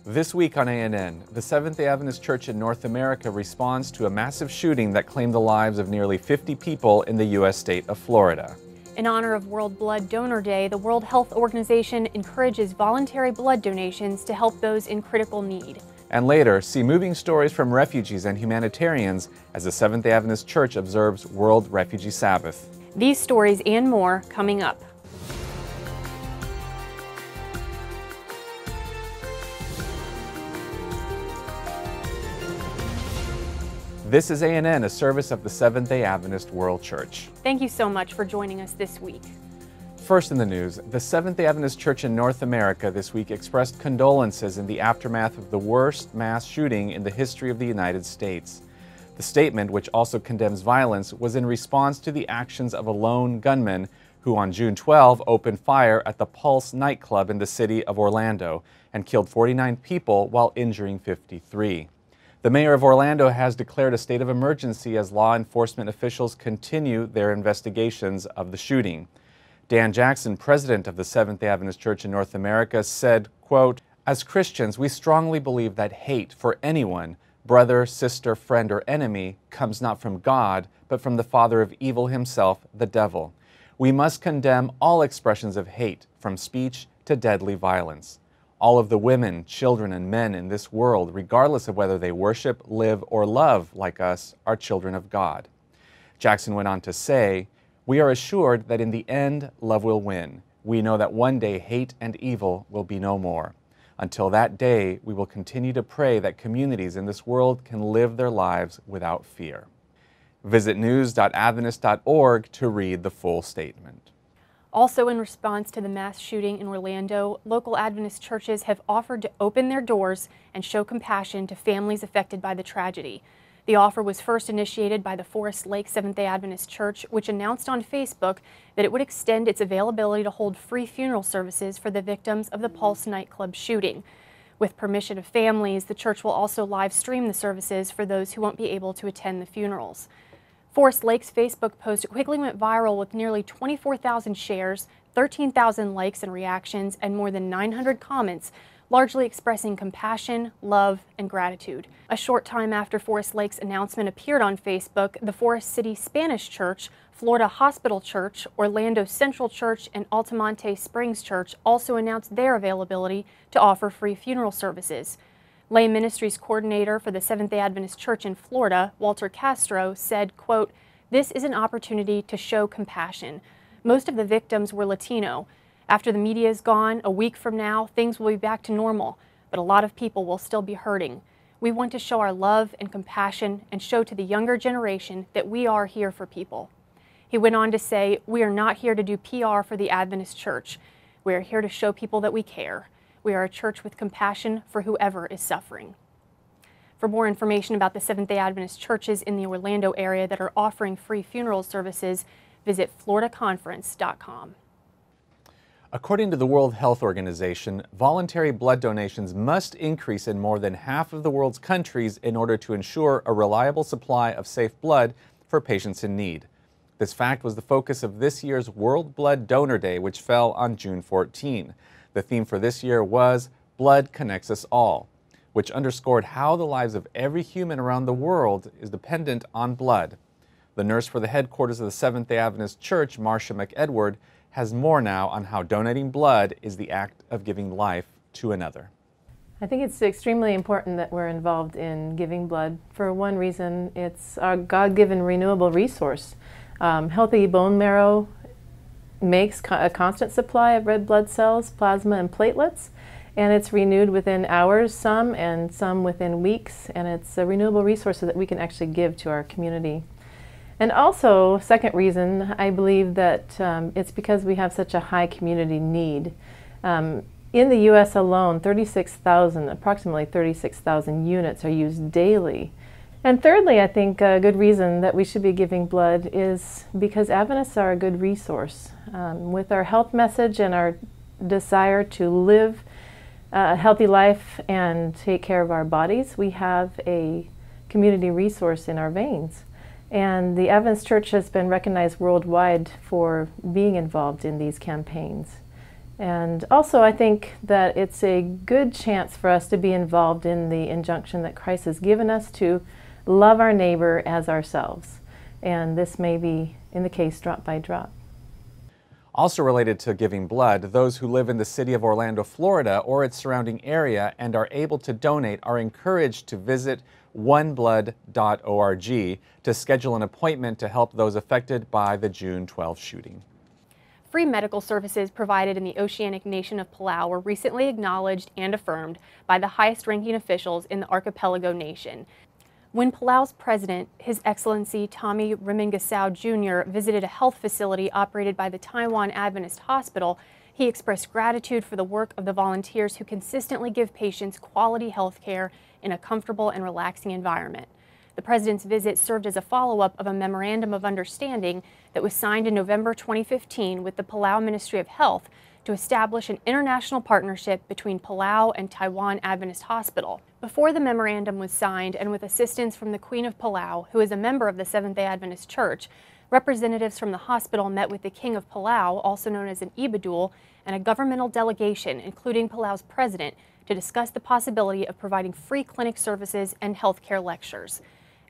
This week on ANN, the Seventh-day Adventist Church in North America responds to a massive shooting that claimed the lives of nearly 50 people in the U.S. state of Florida. In honor of World Blood Donor Day, the World Health Organization encourages voluntary blood donations to help those in critical need. And later, see moving stories from refugees and humanitarians as the Seventh-day Adventist Church observes World Refugee Sabbath. These stories and more coming up. This is ANN, a service of the Seventh-day Adventist World Church. Thank you so much for joining us this week. First in the news, the Seventh-day Adventist Church in North America this week expressed condolences in the aftermath of the worst mass shooting in the history of the United States. The statement, which also condemns violence, was in response to the actions of a lone gunman who on June 12 opened fire at the Pulse nightclub in the city of Orlando and killed 49 people while injuring 53. The mayor of Orlando has declared a state of emergency as law enforcement officials continue their investigations of the shooting. Dan Jackson, president of the Seventh-day Adventist Church in North America, said, quote, "As Christians, we strongly believe that hate for anyone, brother, sister, friend, or enemy, comes not from God, but from the father of evil himself, the devil. We must condemn all expressions of hate, from speech to deadly violence. All of the women, children, and men in this world, regardless of whether they worship, live, or love like us, are children of God." Jackson went on to say, "We are assured that in the end, love will win. We know that one day hate and evil will be no more. Until that day, we will continue to pray that communities in this world can live their lives without fear." Visit news.adventist.org to read the full statement. Also in response to the mass shooting in Orlando, local Adventist churches have offered to open their doors and show compassion to families affected by the tragedy. The offer was first initiated by the Forest Lake Seventh-day Adventist Church, which announced on Facebook that it would extend its availability to hold free funeral services for the victims of the Pulse nightclub shooting. With permission of families, the church will also live stream the services for those who won't be able to attend the funerals. Forest Lake's Facebook post quickly went viral with nearly 24,000 shares, 13,000 likes and reactions, and more than 900 comments, largely expressing compassion, love, and gratitude. A short time after Forest Lake's announcement appeared on Facebook, the Forest City Spanish Church, Florida Hospital Church, Orlando Central Church, and Altamonte Springs Church also announced their availability to offer free funeral services. Lay Ministries coordinator for the Seventh-day Adventist Church in Florida, Walter Castro, said, quote, "This is an opportunity to show compassion. Most of the victims were Latino. After the media is gone, a week from now, things will be back to normal, but a lot of people will still be hurting. We want to show our love and compassion and show to the younger generation that we are here for people." He went on to say, "We are not here to do PR for the Adventist Church. We are here to show people that we care. We are a church with compassion for whoever is suffering." For more information about the Seventh-day Adventist churches in the Orlando area that are offering free funeral services, visit floridaconference.com. According to the World Health Organization, voluntary blood donations must increase in more than half of the world's countries in order to ensure a reliable supply of safe blood for patients in need. This fact was the focus of this year's World Blood Donor Day, which fell on June 14. The theme for this year was "Blood Connects Us All," which underscored how the lives of every human around the world is dependent on blood. The nurse for the headquarters of the Seventh-day Adventist Church, Marcia McEdward, has more now on how donating blood is the act of giving life to another. I think it's extremely important that we're involved in giving blood. For one reason, it's our God-given renewable resource. Healthy bone marrow makes a constant supply of red blood cells, plasma, and platelets, and it's renewed within hours, some, and some within weeks, and it's a renewable resource that we can actually give to our community. And also, second reason, I believe that it's because we have such a high community need. In the U.S. alone, approximately 36,000 units are used daily. And thirdly, I think a good reason that we should be giving blood is because Adventists are a good resource. With our health message and our desire to live a healthy life and take care of our bodies, we have a community resource in our veins. And the Adventist Church has been recognized worldwide for being involved in these campaigns. And also, I think that it's a good chance for us to be involved in the injunction that Christ has given us to love our neighbor as ourselves. And this may be, in the case, drop by drop. Also related to giving blood, those who live in the city of Orlando, Florida, or its surrounding area and are able to donate are encouraged to visit oneblood.org to schedule an appointment to help those affected by the June 12 shooting. Free medical services provided in the oceanic nation of Palau were recently acknowledged and affirmed by the highest-ranking officials in the archipelago nation. When Palau's president, His Excellency Tommy Remengesau Jr., visited a health facility operated by the Taiwan Adventist Hospital, he expressed gratitude for the work of the volunteers who consistently give patients quality health care in a comfortable and relaxing environment. The president's visit served as a follow-up of a memorandum of understanding that was signed in November 2015 with the Palau Ministry of Health to establish an international partnership between Palau and Taiwan Adventist Hospital. Before the memorandum was signed, and with assistance from the Queen of Palau, who is a member of the Seventh-day Adventist Church, representatives from the hospital met with the King of Palau, also known as an Ibadul, and a governmental delegation, including Palau's president, to discuss the possibility of providing free clinic services and healthcare lectures.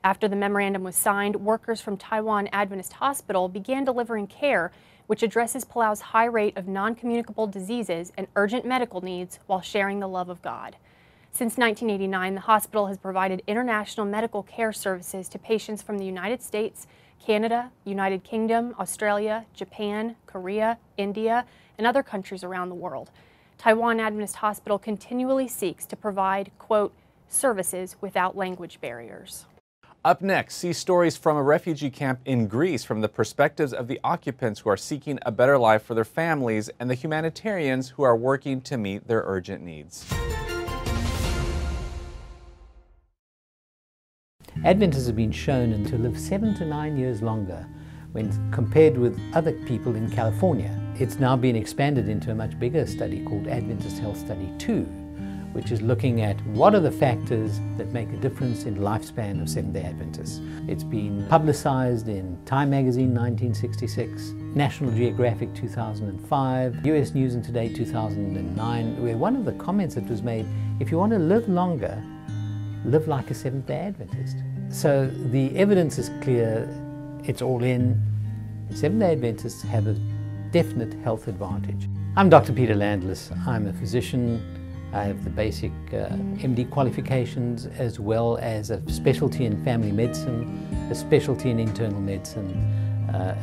After the memorandum was signed, workers from Taiwan Adventist Hospital began delivering care which addresses Palau's high rate of non-communicable diseases and urgent medical needs while sharing the love of God. Since 1989, the hospital has provided international medical care services to patients from the United States, Canada, United Kingdom, Australia, Japan, Korea, India, and other countries around the world. Taiwan Adventist Hospital continually seeks to provide, quote, services without language barriers. Up next, see stories from a refugee camp in Greece from the perspectives of the occupants who are seeking a better life for their families and the humanitarians who are working to meet their urgent needs. Adventists have been shown to live 7 to 9 years longer when compared with other people in California. It's now been expanded into a much bigger study called Adventist Health Study 2, which is looking at what are the factors that make a difference in lifespan of Seventh-day Adventists. It's been publicized in Time Magazine 1966, National Geographic 2005, US News and Today 2009, where one of the comments that was made, if you want to live longer, live like a Seventh-day Adventist. So the evidence is clear, it's all in. Seventh-day Adventists have a definite health advantage. I'm Dr. Peter Landless. I'm a physician. I have the basic MD qualifications as well as a specialty in family medicine, a specialty in internal medicine,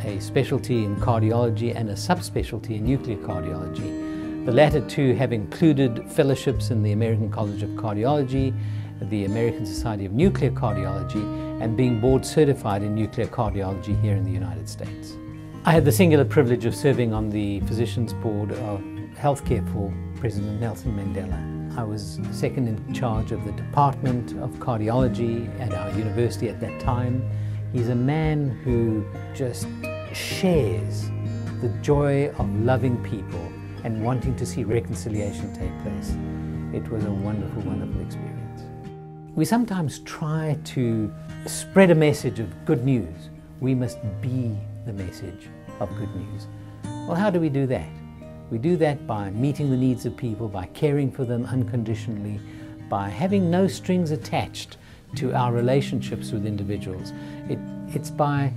a specialty in cardiology and a subspecialty in nuclear cardiology. The latter two have included fellowships in the American College of Cardiology, the American Society of Nuclear Cardiology, and being board certified in nuclear cardiology here in the United States. I had the singular privilege of serving on the Physicians Board of Healthcare for President Nelson Mandela. I was second in charge of the Department of Cardiology at our university at that time. He's a man who just shares the joy of loving people and wanting to see reconciliation take place. It was a wonderful, wonderful experience. We sometimes try to spread a message of good news. We must be the message of good news. Well, how do we do that? We do that by meeting the needs of people, by caring for them unconditionally, by having no strings attached to our relationships with individuals. It's by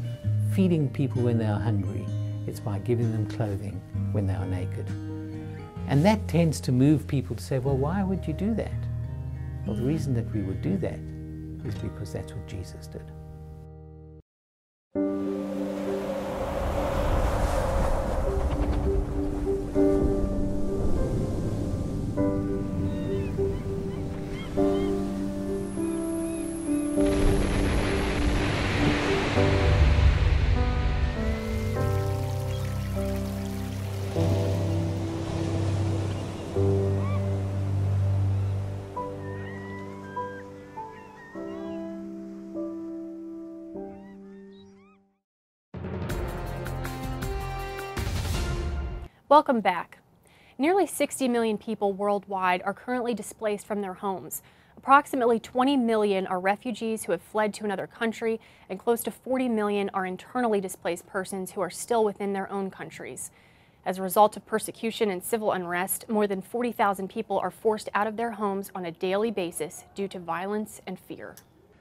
feeding people when they are hungry. It's by giving them clothing when they are naked. And that tends to move people to say, well, why would you do that? Well, the reason that we would do that is because that's what Jesus did. Welcome back. Nearly 60 million people worldwide are currently displaced from their homes. Approximately 20 million are refugees who have fled to another country, and close to 40 million are internally displaced persons who are still within their own countries. As a result of persecution and civil unrest, more than 40,000 people are forced out of their homes on a daily basis due to violence and fear.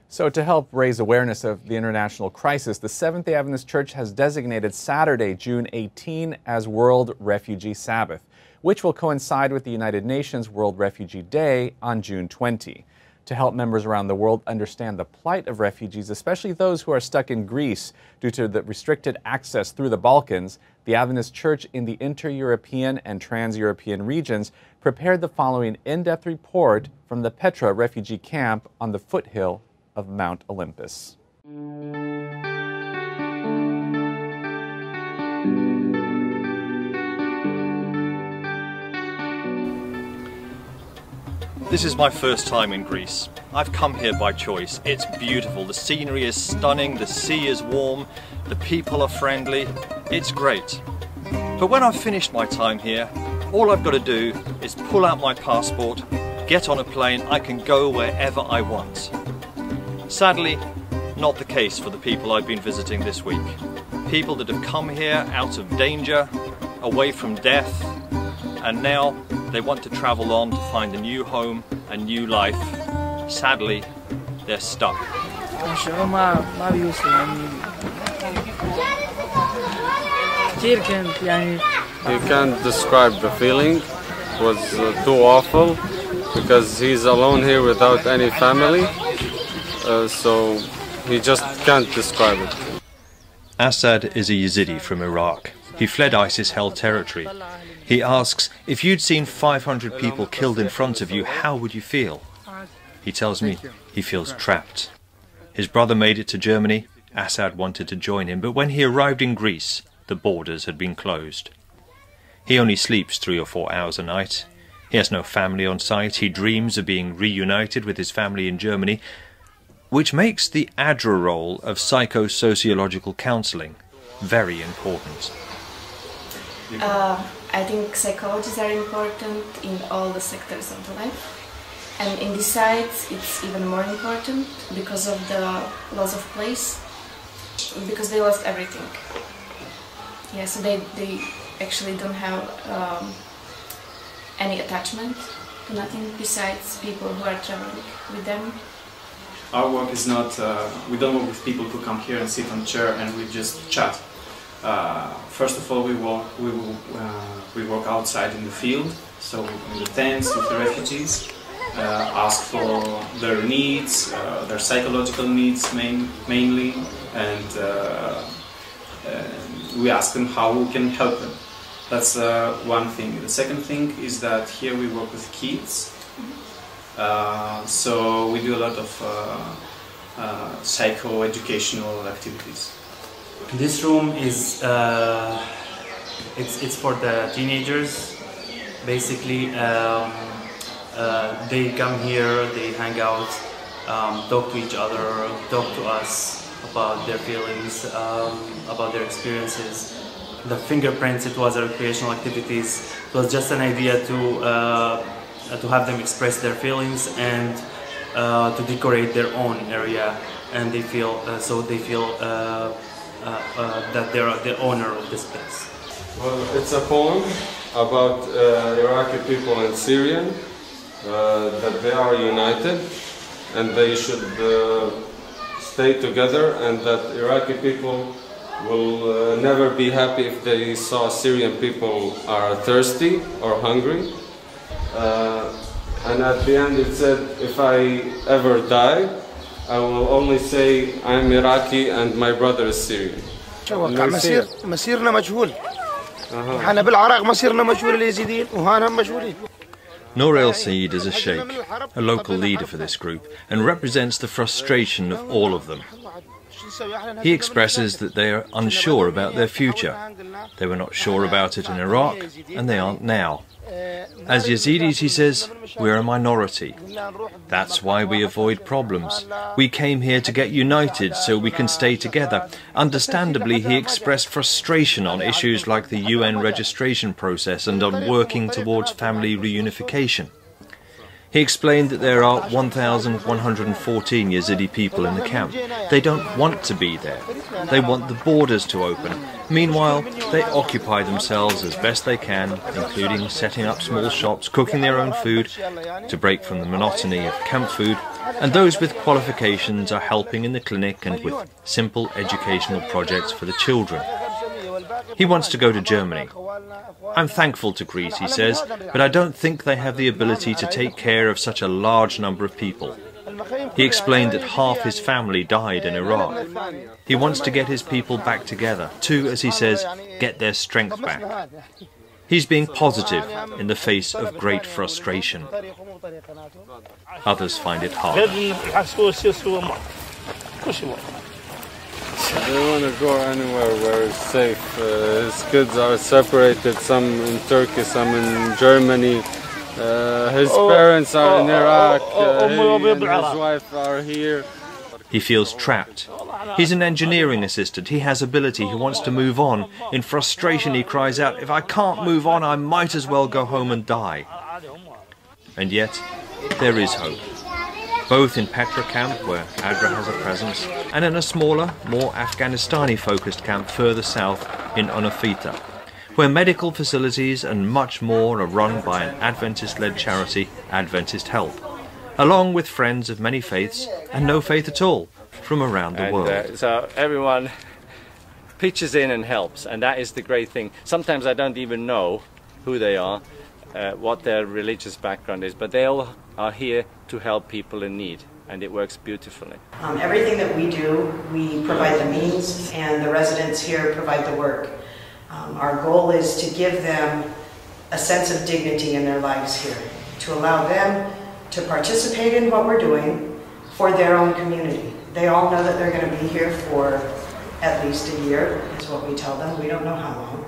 So to help raise awareness of the international crisis, the Seventh-day Adventist Church has designated Saturday, June 18, as World Refugee Sabbath, which will coincide with the United Nations World Refugee Day on June 20. To help members around the world understand the plight of refugees, especially those who are stuck in Greece due to the restricted access through the Balkans, the Adventist Church in the inter-European and trans-European regions prepared the following in-depth report from the Petra refugee camp on the foothill of Mount Olympus. This is my first time in Greece. I've come here by choice. It's beautiful, the scenery is stunning, the sea is warm, the people are friendly. It's great. But when I've finished my time here, all I've got to do is pull out my passport, get on a plane, I can go wherever I want. Sadly, not the case for the people I've been visiting this week. People that have come here out of danger, away from death, and now they want to travel on to find a new home, a new life. Sadly, they're stuck. He can't describe the feeling. It was too awful because he's alone here without any family. So he just can't describe it. Assad is a Yazidi from Iraq. He fled ISIS-held territory. He asks, if you'd seen 500 people killed in front of you, how would you feel? He tells me he feels trapped. His brother made it to Germany. Assad wanted to join him, but when he arrived in Greece, the borders had been closed. He only sleeps 3 or 4 hours a night. He has no family on site. He dreams of being reunited with his family in Germany, which makes the ADRA role of psychosociological counselling very important. I think psychologists are important in all the sectors of the life, and in these sites it's even more important because of the loss of place, because they lost everything. Yeah, so they actually don't have any attachment to nothing besides people who are traveling with them. Our work is not, we don't work with people who come here and sit on a chair and we just chat. First of all, we work outside in the field, so in the tents with the refugees, ask for their needs, their psychological needs mainly, and we ask them how we can help them. That's one thing. The second thing is that here we work with kids. So we do a lot of psycho-educational activities. This room is it's for the teenagers. Basically, they come here, they hang out, talk to each other, talk to us about their feelings, about their experiences. The fingerprints, it was a recreational activities. It was just an idea to have them express their feelings and to decorate their own area, and they feel that they are the owner of this place. Well, it's a poem about Iraqi people and Syrian, that they are united and they should stay together, and that Iraqi people will never be happy if they saw Syrian people are thirsty or hungry. And at the end it said, if I ever die, I will only say I'm Iraqi and my brother is Syrian. مسيرنا مجهول. احنا بالعراق مسيرنا مجهول اليزيديين وهنا مجهولين. Noor El Said is a sheikh, a local leader for this group, and represents the frustration of all of them. He expresses that they are unsure about their future. They were not sure about it in Iraq, and they aren't now. As Yazidis, he says, we're a minority. That's why we avoid problems. We came here to get united so we can stay together. Understandably, he expressed frustration on issues like the UN registration process and on working towards family reunification. He explained that there are 1,114 Yazidi people in the camp. They don't want to be there. They want the borders to open. Meanwhile, they occupy themselves as best they can, including setting up small shops, cooking their own food to break from the monotony of camp food, and those with qualifications are helping in the clinic and with simple educational projects for the children. He wants to go to Germany. I'm thankful to Greece, he says, but I don't think they have the ability to take care of such a large number of people. He explained that half his family died in Iraq. He wants to get his people back together, to, as he says, get their strength back. He's being positive in the face of great frustration. Others find it hard. They want to go anywhere where it's safe. His kids are separated, some in Turkey, some in Germany. His parents are in Iraq, he and his wife are here. He feels trapped. He's an engineering assistant. He has ability. He wants to move on. In frustration, he cries out, "If I can't move on, I might as well go home and die." And yet, there is hope. Both in Petra camp, where ADRA has a presence, and in a smaller, more Afghanistani-focused camp further south in Onofita, where medical facilities and much more are run by an Adventist-led charity, Adventist Help, along with friends of many faiths and no faith at all from around the world. So everyone pitches in and helps, and that is the great thing. Sometimes I don't even know who they are, what their religious background is, but they all are here to help people in need, and it works beautifully. Everything that we do, we provide the means, and the residents here provide the work. Our goal is to give them a sense of dignity in their lives here, to allow them to participate in what we're doing for their own community. They all know that they're going to be here for at least a year, is what we tell them. We don't know how long.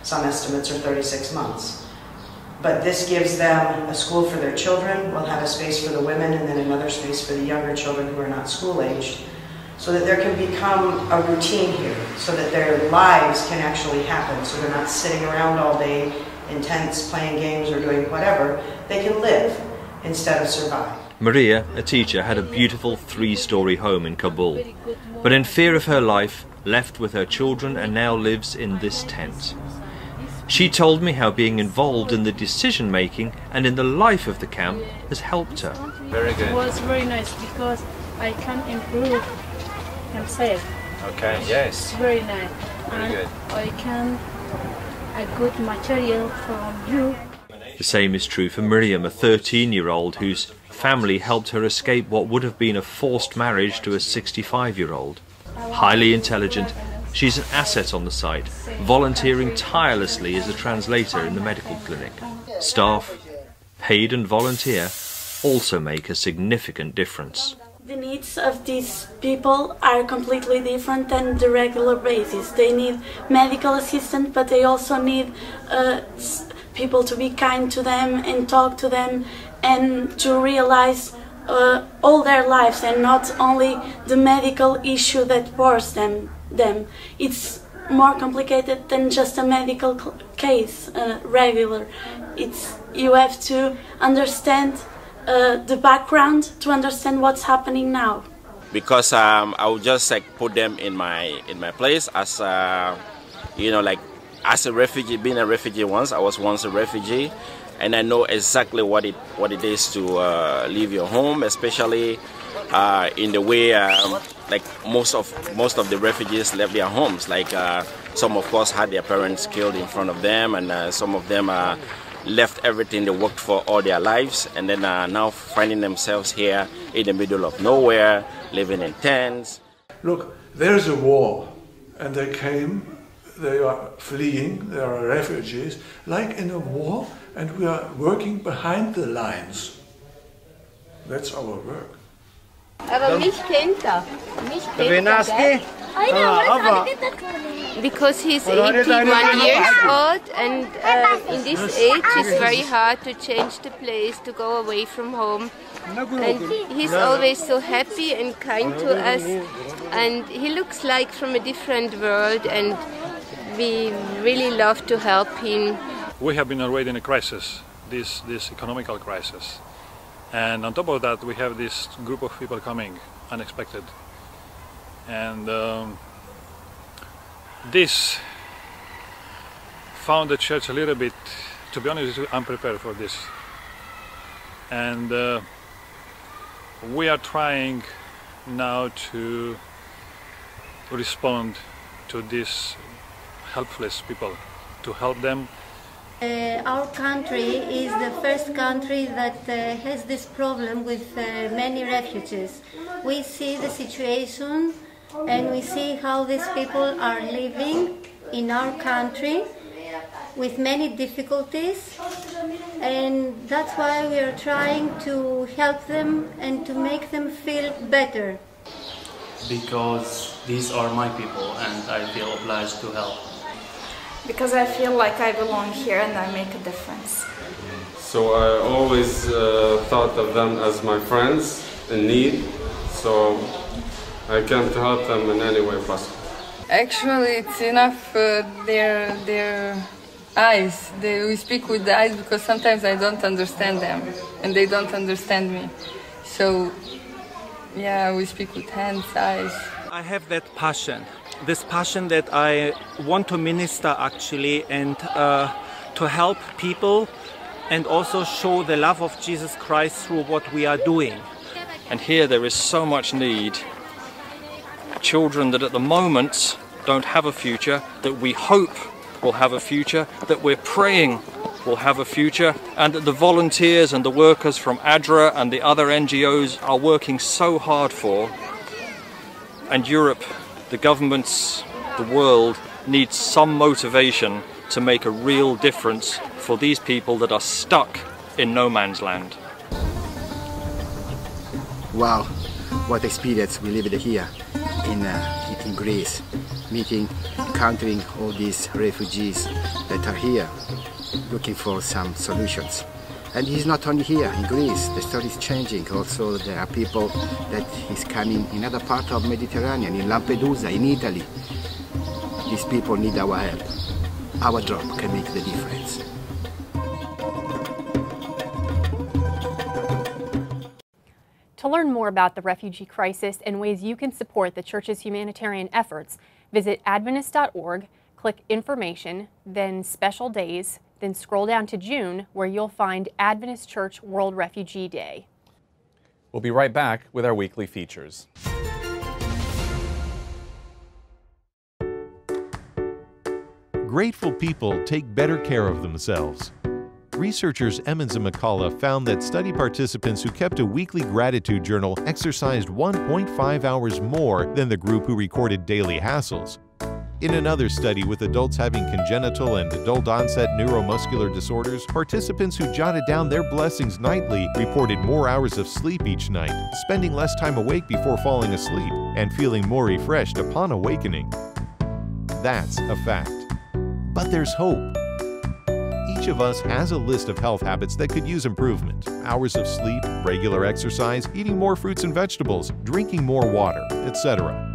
Some estimates are 36 months. But this gives them a school for their children. We'll have a space for the women and then another space for the younger children who are not school-aged, so that there can become a routine here, so that their lives can actually happen, so they're not sitting around all day in tents playing games or doing whatever. They can live instead of survive. Maria, a teacher, had a beautiful 3-story home in Kabul, but in fear of her life, left with her children and now lives in this tent. She told me how being involved in the decision-making and in the life of the camp has helped her. Very good. It was very nice because I can improve himself. Okay, yes. It's very nice. Very good. I can a good material from you. The same is true for Miriam, a 13-year-old whose family helped her escape what would have been a forced marriage to a 65-year-old. Highly intelligent, she's an asset on the site, volunteering tirelessly as a translator in the medical clinic. Staff, paid and volunteer, also make a significant difference. The needs of these people are completely different than the regular basis. They need medical assistance, but they also need people to be kind to them and talk to them and to realize all their lives and not only the medical issue that bores them. It's more complicated than just a medical case, regular. You have to understand the background to understand what's happening now. Because I would just put them in my place as as a refugee. Being a refugee once, I was once a refugee, and I know exactly what it is to leave your home, especially in the way most of the refugees left their homes. Some of course had their parents killed in front of them, and some of them left everything they worked for all their lives, and then now finding themselves here in the middle of nowhere, living in tents. Look, there is a war, and they came, they are fleeing, they are refugees, like in a war, and we are working behind the lines. That's our work. Aber mich kennt er. Mich kennt er. Because he's 81 years old, and in this age it's very hard to change the place, to go away from home. And he's always so happy and kind to us, and he looks like from a different world, and we really love to help him. We have been already in a crisis, this economical crisis. And on top of that, we have this group of people coming, unexpected. And this found the church a little bit, to be honest, unprepared for this. And we are trying now to respond to these helpless people, to help them. Our country is the first country that has this problem with many refugees. We see the situation and we see how these people are living in our country with many difficulties, and that's why we are trying to help them and to make them feel better. Because these are my people and I feel obliged to help. Because I feel like I belong here and I make a difference. So I always thought of them as my friends in need, so I came to help them in any way possible. Actually, it's enough their eyes. We speak with the eyes because sometimes I don't understand them and they don't understand me. So, yeah, we speak with hands, eyes. I have that passion, this passion that I want to minister actually and to help people and also show the love of Jesus Christ through what we are doing. And here there is so much need. Children that at the moment don't have a future, that we hope will have a future, that we're praying will have a future, and that the volunteers and the workers from ADRA and the other NGOs are working so hard for. And Europe, the governments, the world needs some motivation to make a real difference for these people that are stuck in no man's land. Wow, what experience we lived here in Greece, encountering all these refugees that are here looking for some solutions. And he's not only here in Greece, the story is changing. Also there are people that is coming in other parts of Mediterranean, in Lampedusa, in Italy. These people need our help. Our drop can make the difference. To learn more about the refugee crisis and ways you can support the church's humanitarian efforts, visit Adventist.org, click Information, then Special Days, then scroll down to June, where you'll find Adventist Church World Refugee Day. We'll be right back with our weekly features. Grateful people take better care of themselves. Researchers Emmons and McCullough found that study participants who kept a weekly gratitude journal exercised 1.5 hours more than the group who recorded daily hassles. In another study with adults having congenital and adult-onset neuromuscular disorders, participants who jotted down their blessings nightly reported more hours of sleep each night, spending less time awake before falling asleep, and feeling more refreshed upon awakening. That's a fact. But there's hope. Each of us has a list of health habits that could use improvement. Hours of sleep, regular exercise, eating more fruits and vegetables, drinking more water, etc.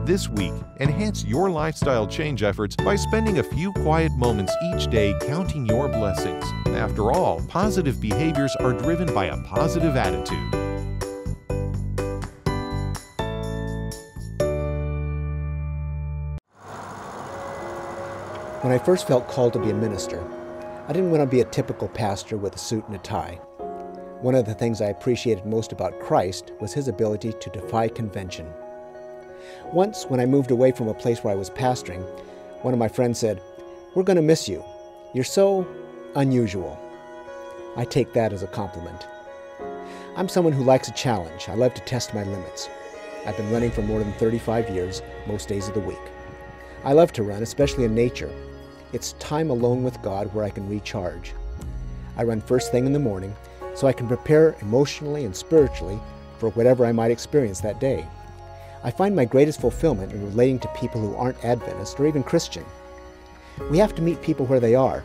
This week, enhance your lifestyle change efforts by spending a few quiet moments each day counting your blessings. After all, positive behaviors are driven by a positive attitude. When I first felt called to be a minister, I didn't want to be a typical pastor with a suit and a tie. One of the things I appreciated most about Christ was his ability to defy convention. Once, when I moved away from a place where I was pastoring, one of my friends said, "We're going to miss you. You're so unusual." I take that as a compliment. I'm someone who likes a challenge. I love to test my limits. I've been running for more than 35 years, most days of the week. I love to run, especially in nature. It's time alone with God where I can recharge. I run first thing in the morning so I can prepare emotionally and spiritually for whatever I might experience that day. I find my greatest fulfillment in relating to people who aren't Adventist or even Christian. We have to meet people where they are.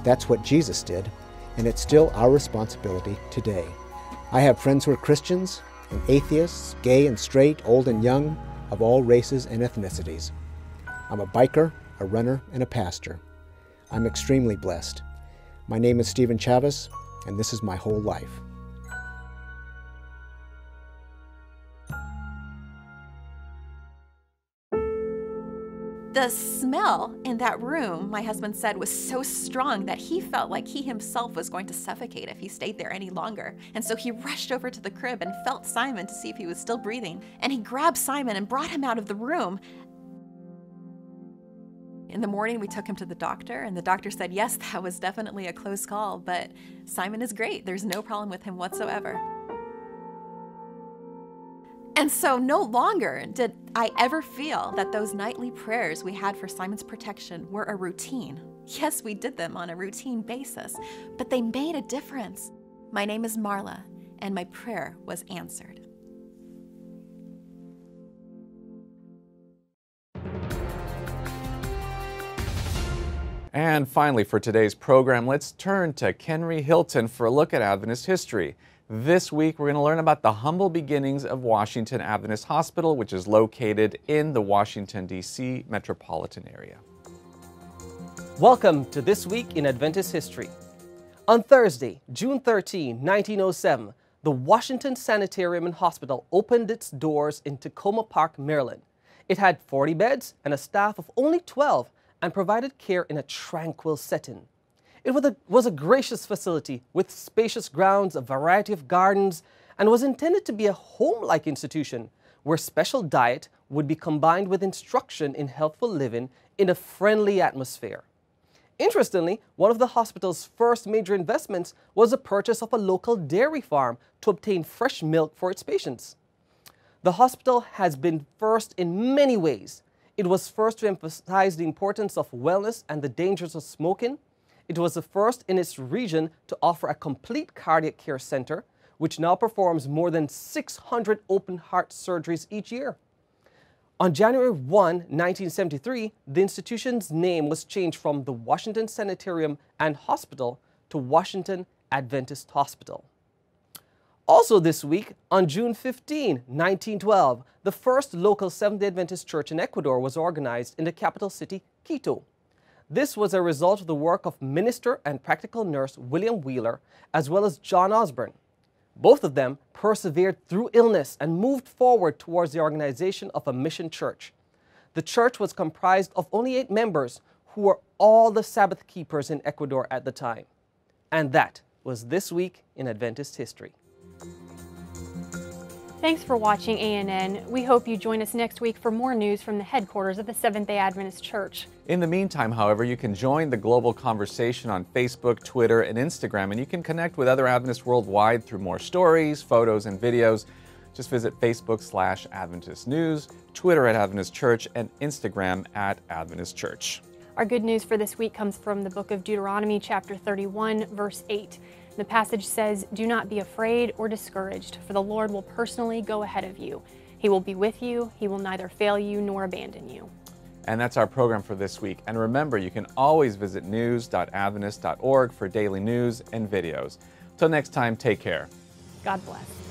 That's what Jesus did, and it's still our responsibility today. I have friends who are Christians and atheists, gay and straight, old and young, of all races and ethnicities. I'm a biker, a runner, and a pastor. I'm extremely blessed. My name is Stephen Chavez, and this is my whole life. The smell in that room, my husband said, was so strong that he felt like he himself was going to suffocate if he stayed there any longer. And so he rushed over to the crib and felt Simon to see if he was still breathing. And he grabbed Simon and brought him out of the room. In the morning, we took him to the doctor, and the doctor said, yes, that was definitely a close call, but Simon is great. There's no problem with him whatsoever. And so no longer did I ever feel that those nightly prayers we had for Simon's protection were a routine. Yes, we did them on a routine basis, but they made a difference. My name is Marla, and my prayer was answered. And finally, for today's program, let's turn to Kenry Hilton for a look at Adventist history. This week, we're going to learn about the humble beginnings of Washington Adventist Hospital, which is located in the Washington, D.C. metropolitan area. Welcome to This Week in Adventist History. On Thursday, June 13, 1907, the Washington Sanitarium and Hospital opened its doors in Tacoma Park, Maryland. It had 40 beds and a staff of only 12 and provided care in a tranquil setting. It was a gracious facility with spacious grounds, a variety of gardens, and was intended to be a home-like institution where special diet would be combined with instruction in healthful living in a friendly atmosphere. Interestingly, one of the hospital's first major investments was the purchase of a local dairy farm to obtain fresh milk for its patients. The hospital has been first in many ways. It was first to emphasize the importance of wellness and the dangers of smoking. It was the first in its region to offer a complete cardiac care center, which now performs more than 600 open heart surgeries each year. On January 1, 1973, the institution's name was changed from the Washington Sanitarium and Hospital to Washington Adventist Hospital. Also this week, on June 15, 1912, the first local Seventh-day Adventist church in Ecuador was organized in the capital city, Quito. This was a result of the work of minister and practical nurse William Wheeler, as well as John Osborne. Both of them persevered through illness and moved forward towards the organization of a mission church. The church was comprised of only 8 members who were all the Sabbath keepers in Ecuador at the time. And that was This Week in Adventist History. Thanks for watching ANN. We hope you join us next week for more news from the headquarters of the Seventh-day Adventist Church. In the meantime, however, you can join the global conversation on Facebook, Twitter, and Instagram, and you can connect with other Adventists worldwide through more stories, photos, and videos. Just visit Facebook/Adventist News, Twitter @Adventist Church, and Instagram @Adventist Church. Our good news for this week comes from the book of Deuteronomy, chapter 31, verse 8. The passage says, "Do not be afraid or discouraged, for the Lord will personally go ahead of you. He will be with you. He will neither fail you nor abandon you." And that's our program for this week. And remember, you can always visit news.adventist.org for daily news and videos. Till next time, take care. God bless.